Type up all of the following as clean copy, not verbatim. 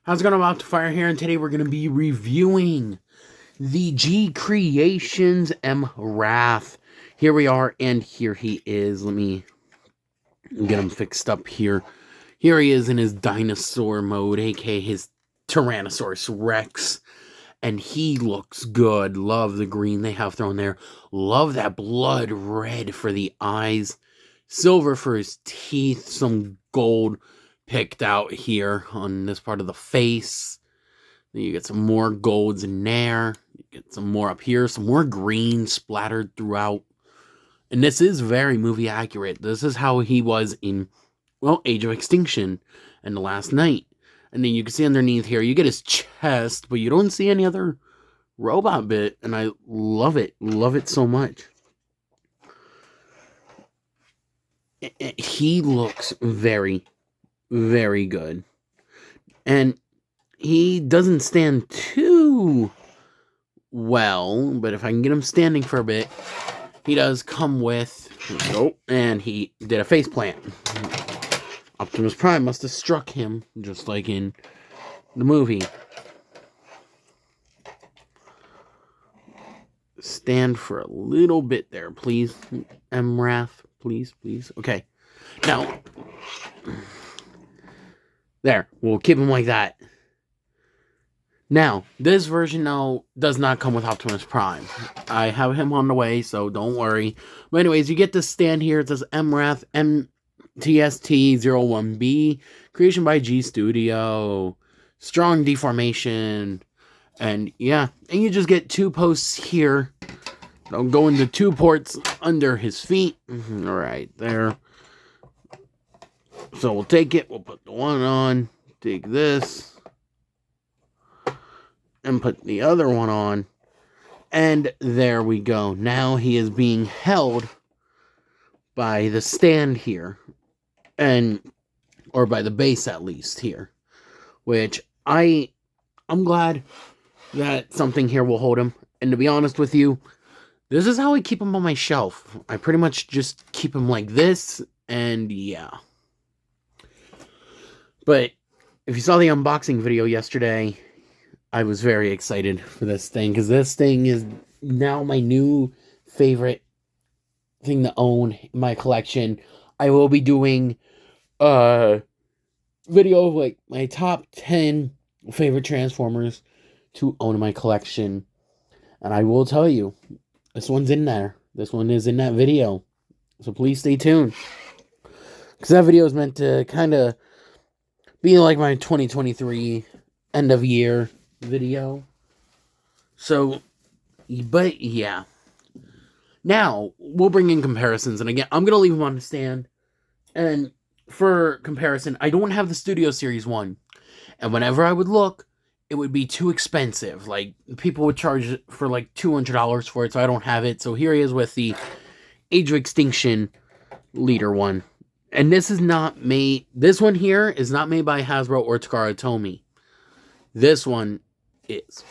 How's it going? About to fire here, and today we're going to be reviewing the Gcreations M.Wrath. Here we are, and here he is. Let me get him fixed up here. Here he is in his dinosaur mode, aka his Tyrannosaurus Rex. And he looks good. Love the green they have thrown there. Love that blood red for the eyes. Silver for his teeth. Some gold picked out here on this part of the face. Then you get some more golds in there. You get some more up here. Some more green splattered throughout. And this is very movie accurate. This is how he was in, well, Age of Extinction and The Last Night. And then you can see underneath here, you get his chest, but you don't see any other robot bit. And I love it. Love it so much. He looks very, very good. And he doesn't stand too well, but if I can get him standing for a bit, he does come with, and he did a faceplant. Optimus Prime must have struck him, just like in the movie. Stand for a little bit there, please. M.Wrath, please. Okay. Now, there. We'll keep him like that. Now, this version now does not come with Optimus Prime. I have him on the way, so don't worry. But anyways, you get this stand here. It says M.Wrath, MTST01B, creation by G Studio, strong deformation, and yeah, and you just get two posts here. They'll go into two ports under his feet. Right there. So we'll take it, we'll put the one on, take this, and put the other one on, and there we go. Now he is being held by the stand here, or by the base at least here, which I'm glad that something here will hold him. And to be honest with you, this is how I keep him on my shelf. I pretty much just keep him like this, and yeah. But if you saw the unboxing video yesterday, I was very excited for this thing, because this thing is now my new favorite thing to own in my collection. I will be doing a video of like my top 10 favorite Transformers to own in my collection. And I will tell you, this one's in there. This one is in that video. So please stay tuned, because that video is meant to kind of be like my 2023 end of year video. So, but yeah. Now, we'll bring in comparisons. And again, I'm going to leave them on the stand. And for comparison, I don't have the Studio Series 1. And whenever I would look, it would be too expensive. Like, people would charge for like $200 for it, so I don't have it. So here he is with the Age of Extinction Leader one. And this is not made, this one here is not made by Hasbro or Takara Tomy. This one is.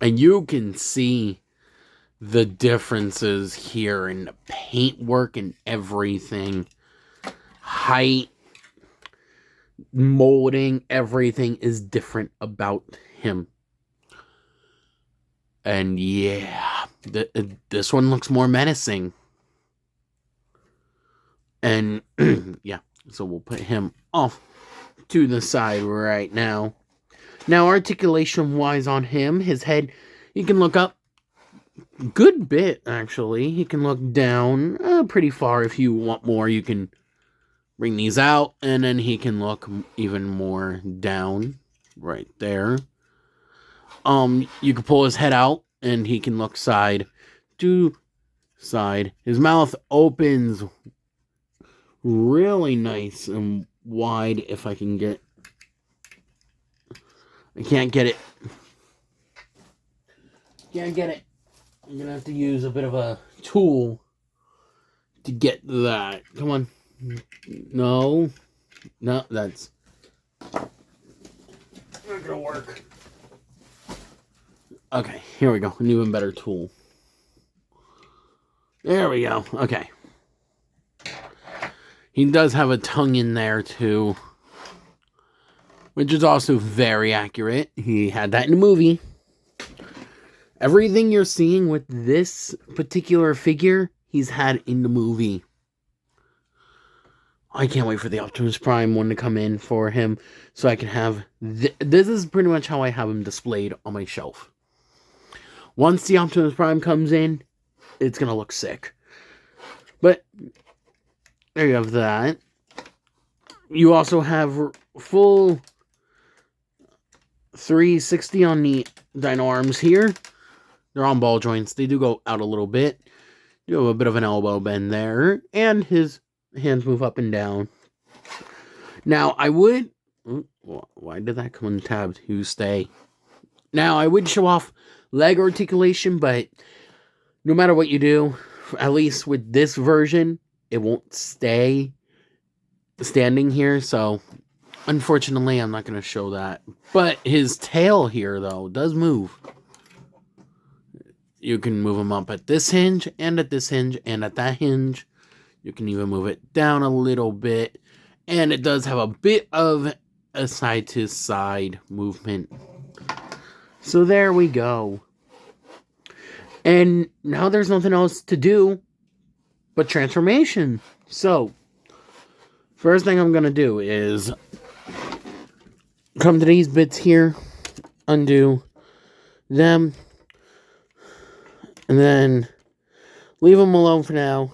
And you can see the differences here in the paintwork and everything. Height, molding, everything is different about him. And yeah, this one looks more menacing. And yeah, so we'll put him off to the side right now. Now, articulation-wise on him, his head, you can look up good bit, actually. He can look down pretty far. If you want more, you can bring these out, and then he can look even more down right there. You can pull his head out, and he can look side to side. His mouth opens really nice and wide. If I can get, I can't get it. Can't get it. I'm gonna have to use a bit of a tool to get that. Come on. No, that's not gonna work. Okay, here we go. An even better tool. There we go. Okay. He does have a tongue in there too. which is also very accurate. He had that in the movie. Everything you're seeing with this particular figure, he's had in the movie. I can't wait for the Optimus Prime one to come in for him, so I can have... This is pretty much how I have him displayed on my shelf. Once the Optimus Prime comes in, it's going to look sick. But, there you have that. You also have full 360 on the dino arms here. They're on ball joints. They do go out a little bit. You have a bit of an elbow bend there. And his hands move up and down. Now, I would... Why did that come untabbed? You stay. Now, I would show off leg articulation, but no matter what you do, at least with this version, it won't stay standing here. So, unfortunately, I'm not going to show that. But his tail here, though, does move. You can move him up at this hinge, and at this hinge, and at that hinge. You can even move it down a little bit. And it does have a bit of a side-to-side movement. So there we go. And now there's nothing else to do but transformation. So, first thing I'm going to do is come to these bits here, undo them, and then leave them alone for now.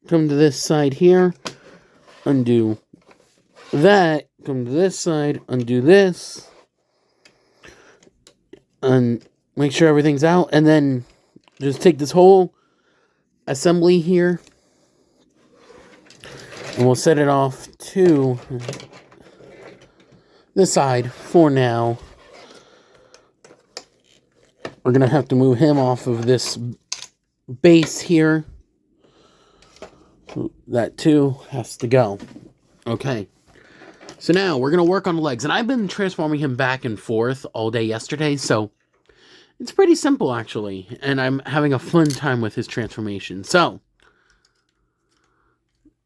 Come to this side here, undo that, come to this side, undo this, and make sure everything's out, and then just take this whole assembly here, and we'll set it off to this side for now. We're going to have to move him off of this base here. That too has to go. Okay. So now we're going to work on the legs. And I've been transforming him back and forth all day yesterday. So it's pretty simple, actually. And I'm having a fun time with his transformation. So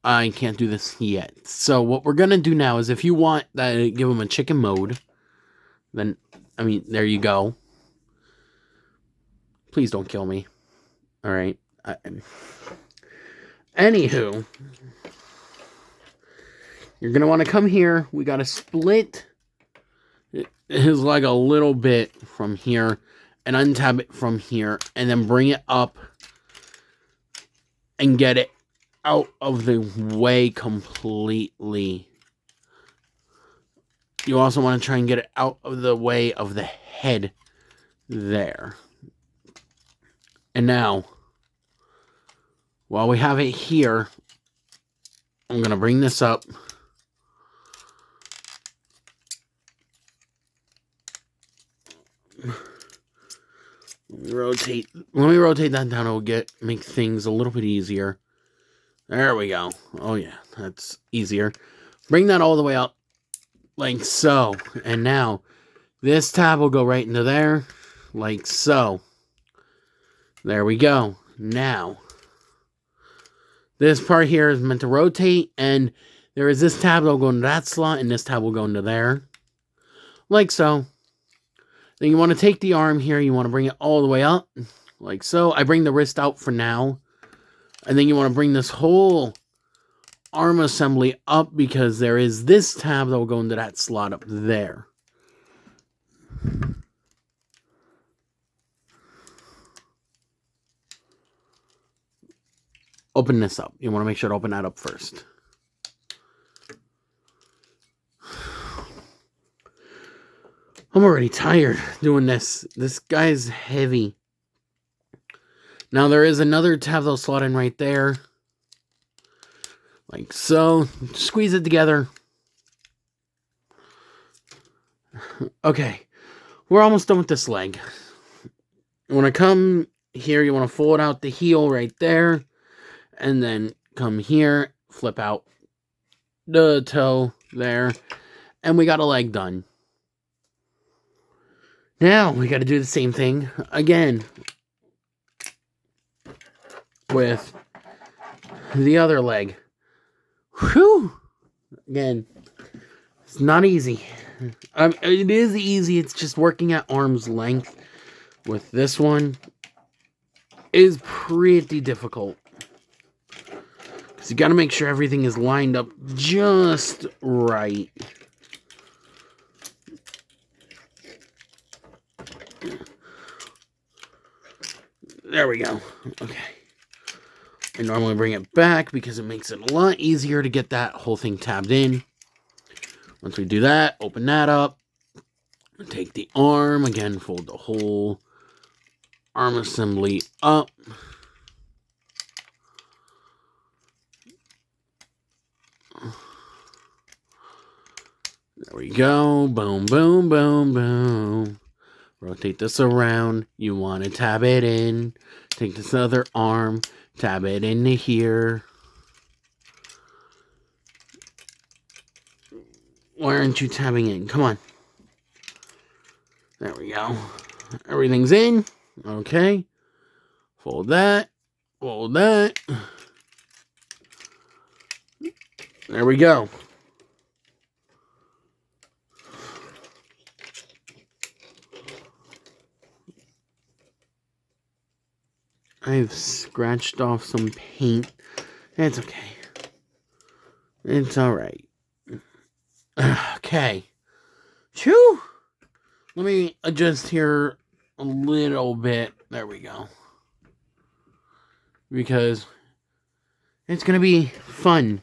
I can't do this yet. So what we're going to do now is if you want that, give him a chicken mode. Then, I mean, there you go. Please don't kill me. All right. Anywho, you're going to want to come here. We got to split his leg a little bit from here and untab it from here and then bring it up and get it out of the way completely. You also want to try and get it out of the way of the head there. And now, while we have it here, I'm going to bring this up. Let me rotate that down. It'll make things a little bit easier. There we go. Oh yeah, that's easier. Bring that all the way up like so. And now this tab will go right into there like so. There we go. Now this part here is meant to rotate, and there is this tab that will go into that slot, and this tab will go into there. Like so. Then you want to take the arm here, you want to bring it all the way up, like so. I bring the wrist out for now. And then you want to bring this whole arm assembly up, because there is this tab that will go into that slot up there. Open this up. You want to make sure to open that up first. I'm already tired doing this. This guy's heavy. Now there is another tab that'll slot in right there. Like so. Squeeze it together. Okay. We're almost done with this leg. You want to come here. You want to fold out the heel right there. And then come here. Flip out the toe there. And we got a leg done. Now we got to do the same thing again with the other leg. Whew! Again, it's not easy. It is easy. It's just working at arm's length with this one is pretty difficult. Because you got to make sure everything is lined up just right. There we go. Okay. I normally bring it back because it makes it a lot easier to get that whole thing tabbed in. Once we do that, open that up. Take the arm. Again, fold the whole arm assembly up. There we go. Boom, boom, boom, boom. Rotate this around. You want to tab it in. Take this other arm. Tab it into here. Why aren't you tabbing in? Come on. There we go. Everything's in. Okay. Fold that. Fold that. There we go. I've scratched off some paint. It's okay. It's alright. Okay. Phew. Let me adjust here a little bit. There we go. Because it's going to be fun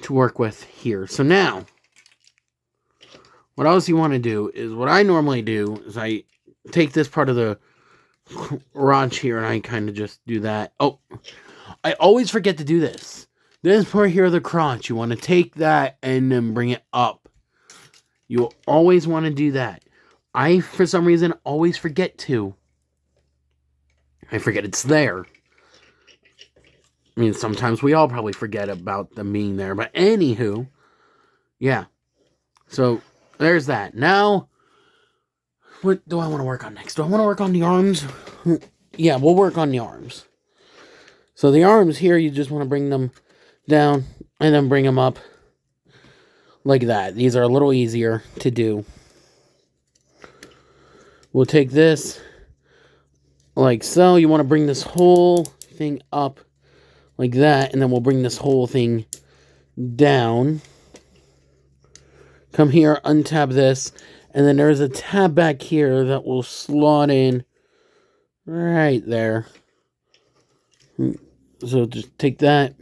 to work with here. So now, what else you want to do is what I normally do is I take this part of the crotch here and I kind of just do that. Oh, I always forget to do this. This part here of the crotch, you want to take that and then bring it up. You always want to do that. I, for some reason, always forget to. I forget it's there. I mean, sometimes we all probably forget about them being there. But anywho, yeah. So, there's that. Now, what do I want to work on next? Do I want to work on the arms? Yeah, we'll work on the arms. So, the arms here, you just want to bring them down and then bring them up like that. These are a little easier to do. We'll take this like so. You want to bring this whole thing up like that, and then we'll bring this whole thing down. Come here, untab this, and then there's a tab back here that will slot in right there. So just take that,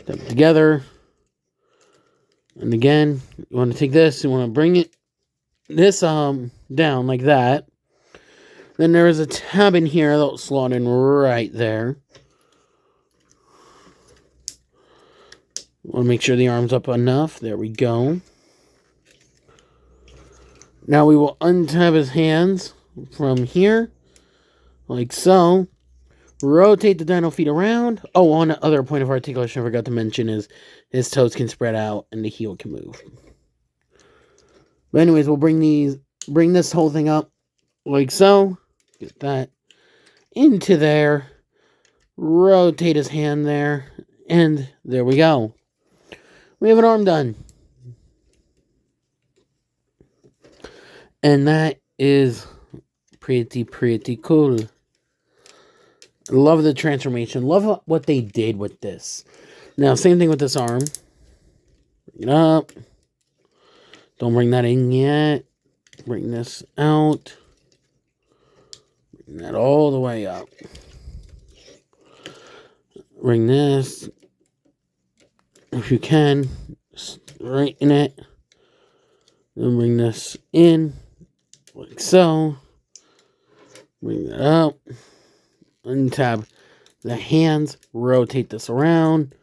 tab it together, and again, you want to take this, you want to bring it this down like that. Then there is a tab in here that will slot in right there. Want to make sure the arm's up enough. There we go. Now we will untab his hands from here, like so. Rotate the dino feet around. Oh, one other point of articulation I forgot to mention is his toes can spread out and the heel can move. But anyways, we'll bring this whole thing up like so. Get that into there. Rotate his hand there. And there we go. We have an arm done. And that is pretty cool. Love the transformation. Love what they did with this. Now, same thing with this arm. Bring it up. Don't bring that in yet. Bring this out. Bring that all the way up. Bring this, if you can, straighten it. Then bring this in, like so. Bring that up. Untab the hands. Rotate this around.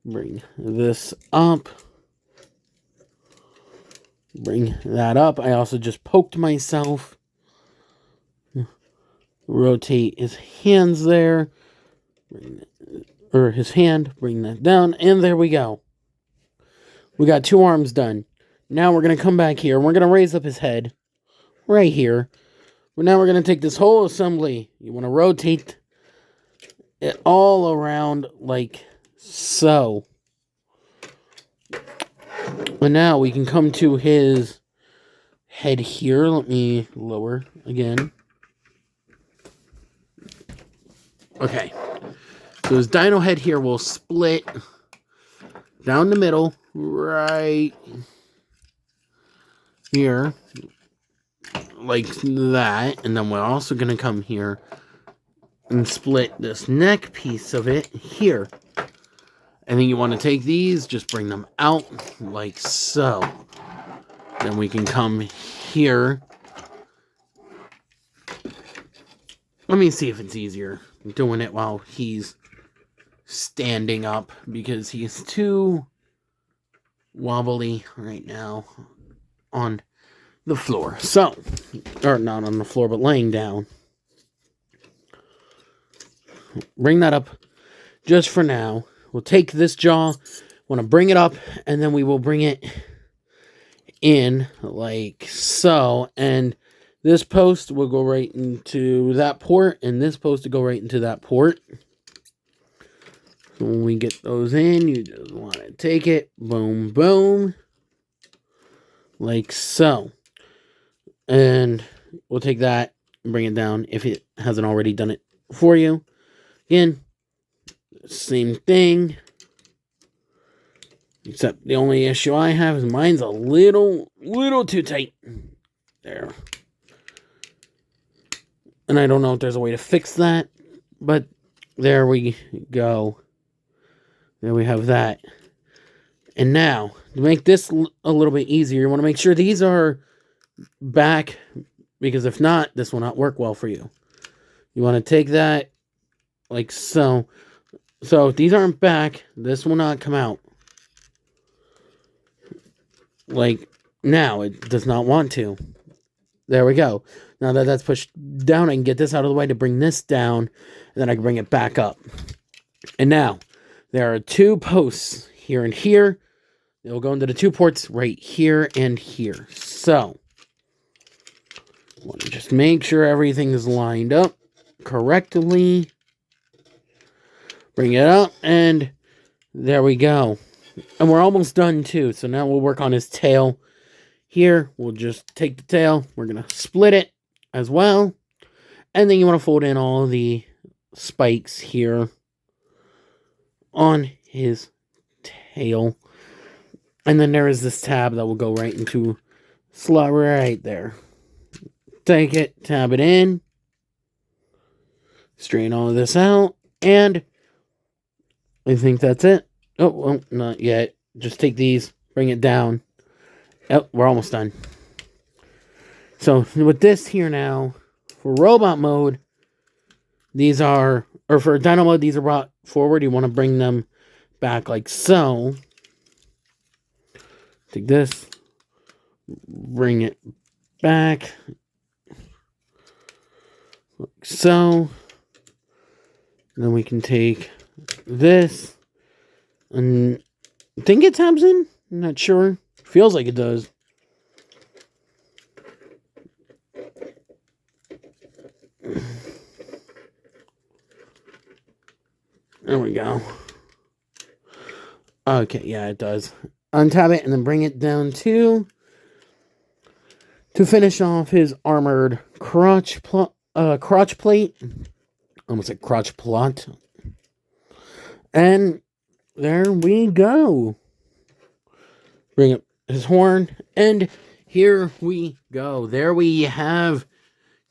Bring this up. Bring that up. I also just poked myself. Rotate his hands there. Or his hand. Bring that down. And there we go. We got two arms done. Now we're going to come back here. We're going to raise up his head. Right here. But now we're going to take this whole assembly. You want to rotate it all around like so. And now we can come to his head here. Let me lower again. Okay. So his dino head here will split down the middle, right here, like that. And then we're also going to come here and split this neck piece of it here. And then you want to take these, just bring them out like so. Then we can come here. Let me see if it's easier doing it while he's standing up, because he's too wobbly right now on the floor. So, or not on the floor, but laying down. Bring that up just for now. We'll take this jaw, want to bring it up, and then we will bring it in like so. And this post will go right into that port, and this post will go right into that port. So when we get those in, you just want to take it, boom, boom, like so. And we'll take that and bring it down if it hasn't already done it for you. Again, same thing. Except the only issue I have is mine's a little too tight. There. And I don't know if there's a way to fix that. But there we go. There we have that. And now, to make this a little bit easier, you want to make sure these are back. Because if not, this will not work well for you. You want to take that like so. So if these aren't back, this will not come out. Like now, it does not want to. There we go. Now that that's pushed down, I can get this out of the way to bring this down, and then I can bring it back up. And now, there are two posts here and here. They'll go into the two ports right here and here. So, I want to just make sure everything is lined up correctly. Bring it up, and there we go. And we're almost done too, so now we'll work on his tail. Here, we'll just take the tail, we're going to split it as well. And then you want to fold in all the spikes here on his tail. And then there is this tab that will go right into slot right there. Take it, tab it in. Straighten all of this out, and I think that's it. Oh, well, not yet. Just take these, bring it down. Oh, we're almost done. So, with this here now, for robot mode, these are, or for dino mode, these are brought forward. You want to bring them back like so. Take this, bring it back like so. And then we can take this, and I think it tabs in. I'm not sure. Feels like it does. There we go. Okay, yeah, it does. Untab it and then bring it down to finish off his armored crotch plate. Almost like crotch plot. And there we go. Bring up his horn, and here we go. There we have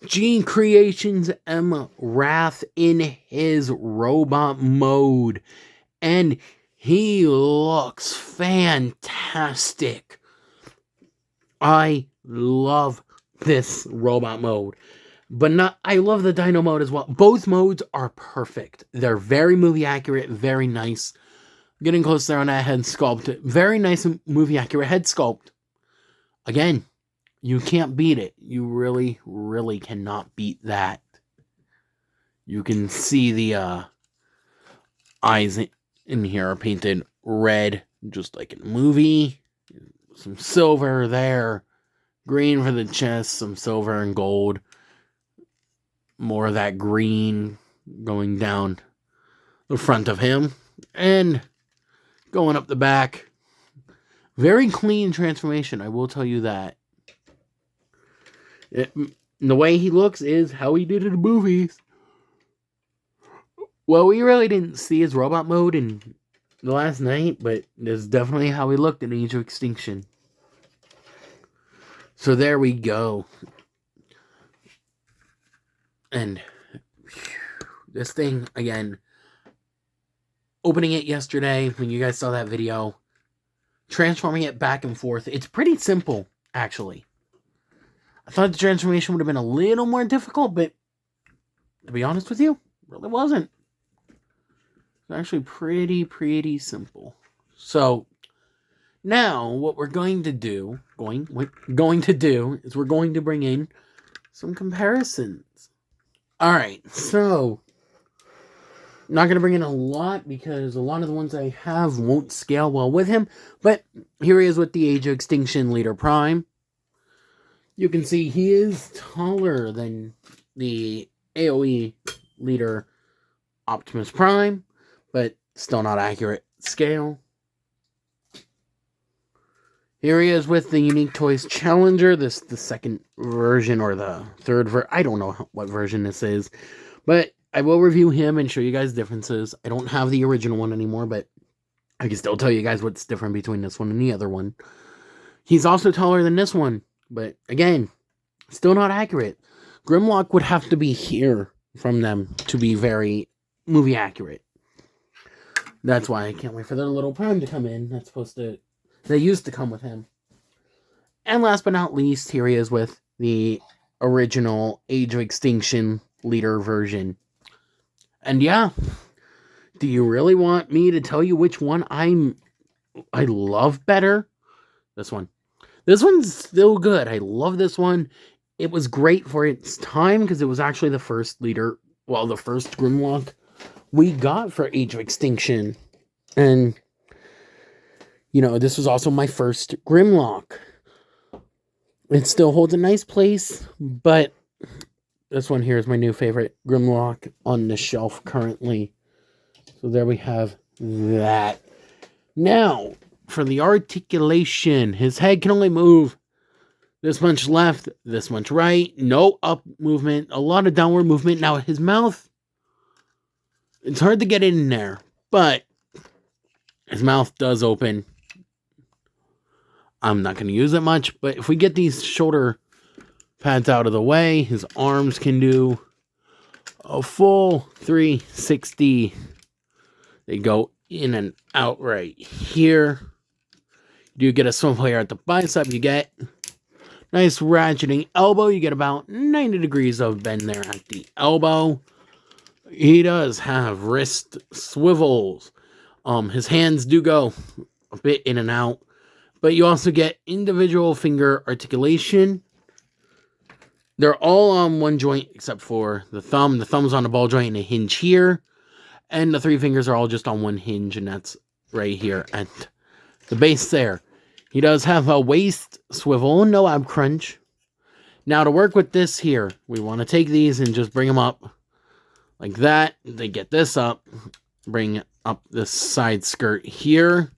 Gcreations M.Wrath in his robot mode. And he looks fantastic. I love this robot mode. But I love the dino mode as well. Both modes are perfect. They're very movie accurate, very nice. Getting close there on that head sculpt. Very nice movie accurate head sculpt. Again, you can't beat it. You really, really cannot beat that. You can see the eyes in here are painted red, just like in a movie. Some silver there. Green for the chest, some silver and gold. More of that green going down the front of him. And going up the back. Very clean transformation, I will tell you that. The way he looks is how he did in the movies. Well, we really didn't see his robot mode in the last night, but this is definitely how he looked in Age of Extinction. So there we go. And this thing, again, opening it yesterday when you guys saw that video, transforming it back and forth, it's pretty simple, actually. I thought the transformation would have been a little more difficult, but to be honest with you, it really wasn't. It's actually pretty simple. So now what we're going to do, is we're going to bring in some comparisons. All right, so I'm not going to bring in a lot because a lot of the ones I have won't scale well with him, but here he is with the Age of Extinction Leader Prime. You can see he is taller than the AOE Leader Optimus Prime, but still not accurate scale. Here he is with the Unique Toys Challenger. This is the second version or the third version. I don't know what version this is, but I will review him and show you guys differences. I don't have the original one anymore, but I can still tell you guys what's different between this one and the other one. He's also taller than this one, but again, still not accurate. Grimlock would have to be here from them to be very movie accurate. That's why I can't wait for their little Prime to come in. They used to come with him. And last but not least, here he is with the original Age of Extinction Leader version. And yeah, do you really want me to tell you which one I love better? This one. This one's still good. I love this one. It was great for its time because it was actually the first leader, well, the first Grimlock we got for Age of Extinction. And, you know, this was also my first Grimlock. It still holds a nice place, but this one here is my new favorite Grimlock on the shelf currently. So there we have that. Now, for the articulation, his head can only move this much left, this much right. No up movement, a lot of downward movement. Now, his mouth, it's hard to get in there, but his mouth does open. I'm not going to use it much, but if we get these shoulder pads out of the way, his arms can do a full 360. They go in and out right here. You get a swim player at the bicep. You get nice ratcheting elbow. You get about 90 degrees of bend there at the elbow. He does have wrist swivels. His hands do go a bit in and out, but you also get individual finger articulation. They're all on one joint except for the thumb. The thumb's on a ball joint and a hinge here. And the three fingers are all just on one hinge, and that's right here at the base there. He does have a waist swivel, no ab crunch. Now to work with this here, we want to take these and just bring them up like that. They get this up, bring up this side skirt here.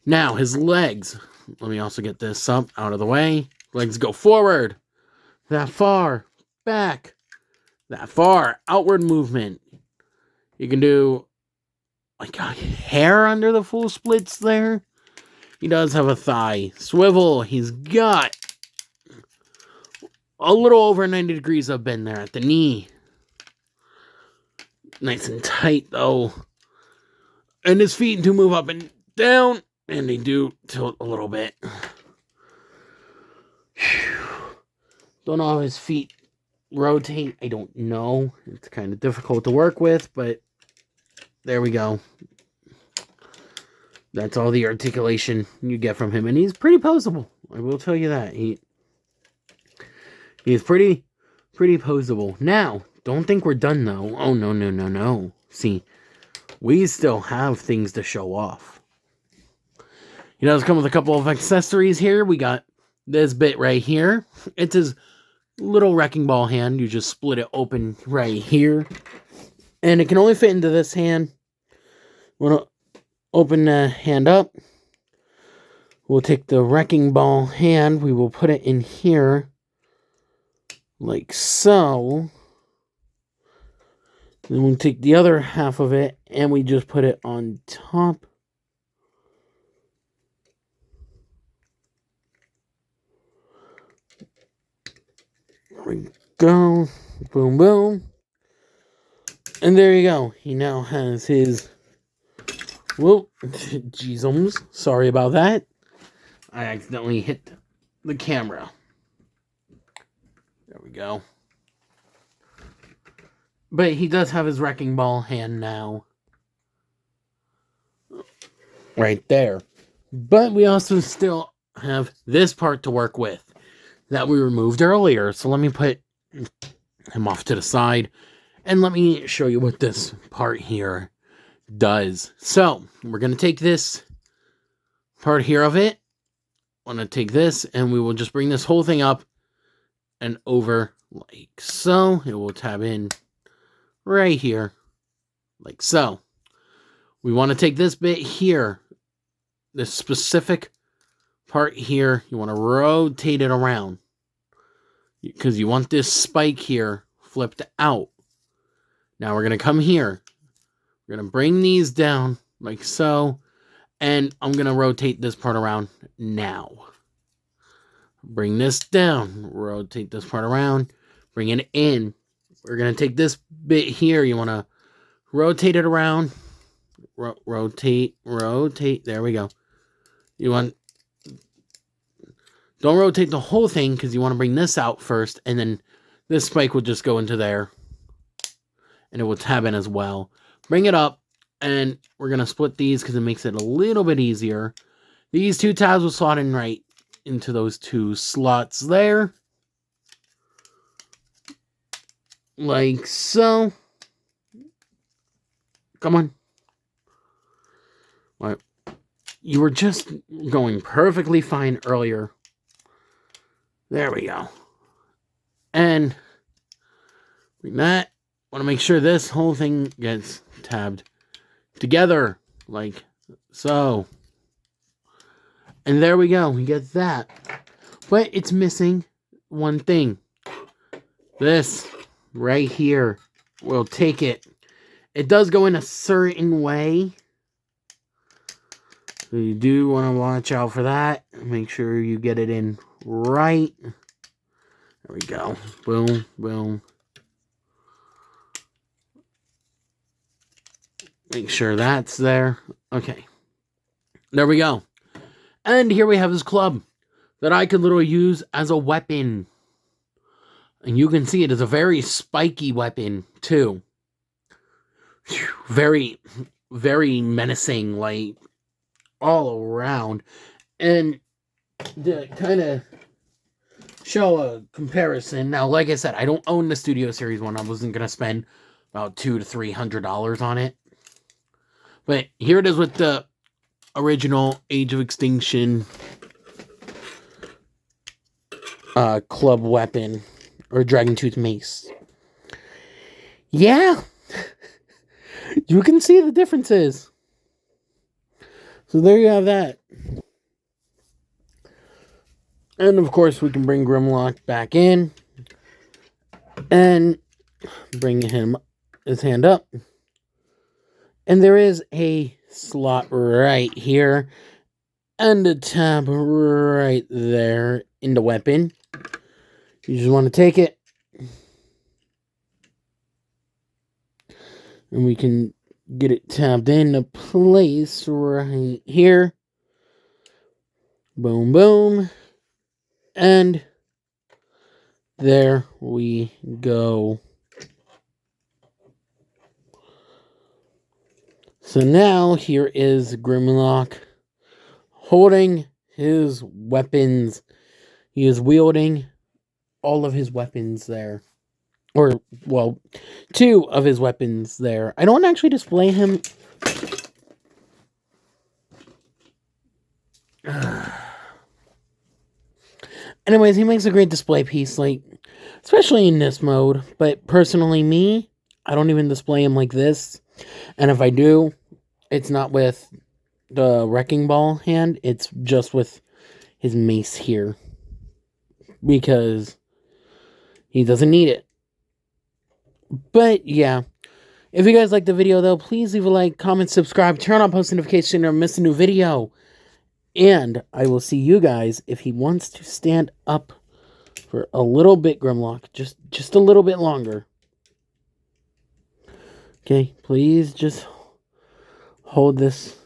Now his legs, let me also get this up out of the way. Legs go forward, that far, back, that far, outward movement. You can do like a hair under the full splits there. He does have a thigh swivel. He's got a little over 90 degrees of bend there at the knee. Nice and tight though. And his feet do move up and down. And they do tilt a little bit. Don't know how his feet rotate. I don't know. It's kind of difficult to work with, but there we go. That's all the articulation you get from him. And he's pretty poseable. I will tell you that. He's pretty poseable. Now, don't think we're done though. Oh, no. See, we still have things to show off. He does come with a couple of accessories here. We got this bit right here. It's his little wrecking ball hand. You just split it open right here. And it can only fit into this hand. Want to open the hand up. We'll take the wrecking ball hand. We will put it in here. Like so. Then we'll take the other half of it and we just put it on top. There we go. Boom, boom. And there you go. He now has his... Whoa. Jeezums. Sorry about that. I accidentally hit the camera. There we go. But he does have his wrecking ball hand now. Right there. But we also still have this part to work with that we removed earlier. So let me put him off to the side. And let me show you what this part here does. So we're going to take this part here of it. I'm going to take this and we will just bring this whole thing up and over like so. It will tab in right here like so. We want to take this bit here, this specific part here. You want to rotate it around because you want this spike here flipped out. Now we're going to come here. We're going to bring these down like so. And I'm going to rotate this part around now. Bring this down. Rotate this part around. Bring it in. We're going to take this bit here. You want to rotate it around. Rotate. There we go. You want... Don't rotate the whole thing because you want to bring this out first. And then this spike will just go into there. And it will tab in as well. Bring it up. And we're going to split these because it makes it a little bit easier. These two tabs will slot in right into those two slots there. Like so. Come on. All right. You were just going perfectly fine earlier. There we go. And bring that. Want to make sure this whole thing gets tabbed together like so. And there we go. We get that. But it's missing one thing. This right here. We'll take it. It does go in a certain way. So you do want to watch out for that. Make sure you get it in right. There we go. Boom, boom. Make sure that's there. Okay. There we go. And here we have his club that I could literally use as a weapon. And you can see it is a very spiky weapon, too. Very, very menacing, like, all around. And to kind of show a comparison. Now, like I said, I don't own the Studio Series one. I wasn't going to spend about $200 to $300 on it. But here it is with the original Age of Extinction club weapon. Or Dragon Tooth Mace. Yeah. You can see the differences. So there you have that. And of course we can bring Grimlock back in. And bring his hand up. And there is a slot right here. And a tab right there in the weapon. You just want to take it. And we can get it tabbed into place right here. Boom, boom. And there we go. So now here is Grimlock holding his weapons. He is wielding all of his weapons there. Or, well, 2 of his weapons there. I don't actually display him. Anyways, he makes a great display piece, like, especially in this mode. But personally, I don't even display him like this. And if I do, it's not with the wrecking ball hand. It's just with his mace here because he doesn't need it. But yeah, if you guys like the video though, please leave a like, comment, subscribe, turn on post notification, or miss a new video. And I will see you guys if he wants to stand up for a little bit, Grimlock. Just a little bit longer. Okay, please just hold this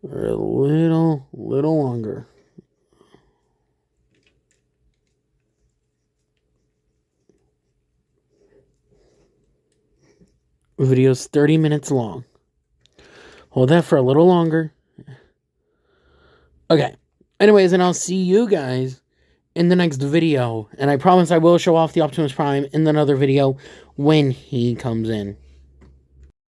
for a little longer. The video's 30 minutes long. Hold that for a little longer. Okay. Anyways, and I'll see you guys in the next video. And I promise I will show off the Optimus Prime in another video when he comes in.